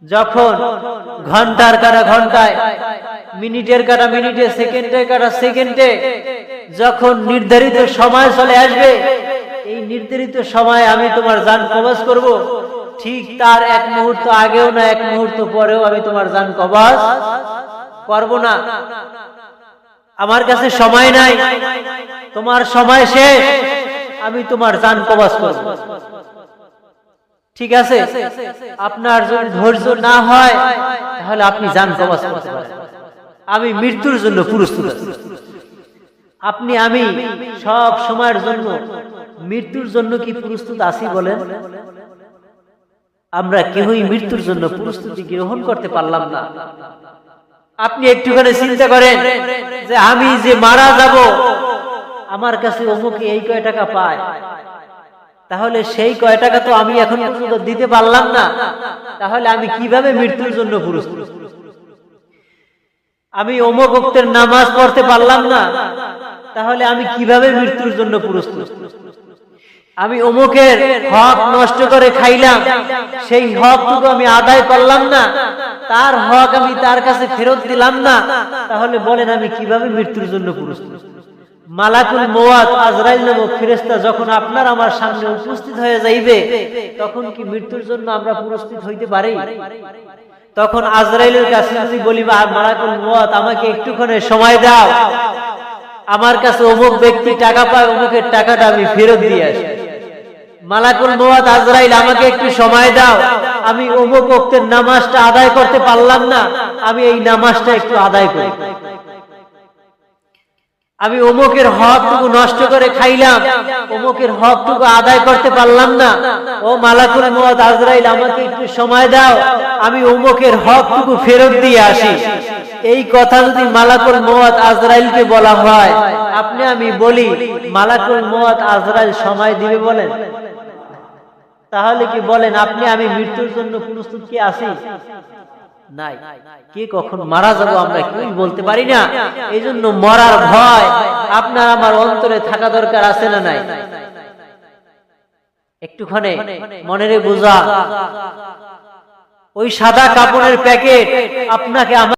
যখন ঘন্টার কাটা ঘন্টায়, মিনিটের কাটা মিনিটে, সেকেন্ডের কাটা সেকেন্ডে যখন নির্ধারিত সময় চলে আসবে, এই নির্ধারিত সময় আমি তোমার জান কবজ করব, ঠিক তার এক মুহূর্ত আগেও না এক মুহূর্ত পরেও আমি তোমার জান কবজ করব না। আমার কাছে সময় নাই, তোমার সময় শেষ, আমি তোমার জান কবজ করব। ঠিক আছে? আপনার যদি ধৈর্য না হয় তাহলে আপনি জান কবজ করতে পারেন। আমি মৃত্যুর জন্য প্রস্তুত আছি। আপনি আমি সব সময়ের জন্য মৃত্যুর জন্য কি প্রস্তুত আছি বলেন? আমরা কেউই মৃত্যুর জন্য প্রস্তুতি গ্রহণ করতে পারলাম না। আপনি একটুখানি চিন্তা করেন যে আমি যে মারা যাব, আমার কাছে অমুকে এই কয় টাকা পায়, তাহলে সেই কয় টাকা তো আমি এখন পর্যন্ত দিতে পারলাম না, তাহলে আমি কিভাবে মৃত্যুর জন্য প্রস্তুত? আমি অমুক ওয়াক্তের নামাজ পড়তে পারলাম না, তাহলে আমি কিভাবে মৃত্যুর জন্য প্রস্তুত? আমি অমুকের হক নষ্ট করে খাইলাম, সেই হকটুকু আমি আদায় করলাম না, তার হক আমি তার কাছে ফেরত দিলাম না, তাহলে বলেন আমি কিভাবে মৃত্যুর জন্য প্রস্তুত? মালাকুল মওত আজরাইল নামক ফেরেশতা যখন আপনার আমার সামনে উপস্থিত হয়ে যাইবে, তখন কি মৃত্যুর জন্য আমরা প্রস্তুত হইতে পারি? তখন আজরাইলের কাছে যদি বলি, মালাকুল মওত আমাকে একটুখানি সময় দাও, আমার কাছে অমুক ব্যক্তি টাকা পায়, অমুকের টাকাটা আমি ফেরত দিয়ে আসি। মালাকুল মওত আজরাইল আমাকে একটু সময় দাও, আমি অমুক ওয়াক্তের নামাজটা আদায় করতে পারলাম না, আমি এই নামাজটা একটু আদায় করি। আমি অমুকের হকটুকু নষ্ট করে খাইলাম, অমুকের হকটুকু আদায় করতে পারলাম না, ও মালাকুল মওত আজরাইল আমাকে একটু সময় দাও, আমি অমুকের হকটুকু ফেরত দিয়ে আসি। এই কথা যদি মালাকুল মওত আজরাইলকে বলা হয়, আপনি আমি বলি মালাকুল মওত আজরাইল সময় দিবে বলেন? তাহলে কি বলেন আপনি আমি মৃত্যুর জন্য প্রস্তুত কি আছি? নাই। কে কখন মারা যাব আমরা কেউই বলতে পারি না। এই জন্য মরার ভয় আপনার আমার অন্তরে থাকা দরকার আছে না নাই? একটুখানি মনেরে বোঝা, ওই সাদা কাপড়ের প্যাকেট আপনাকে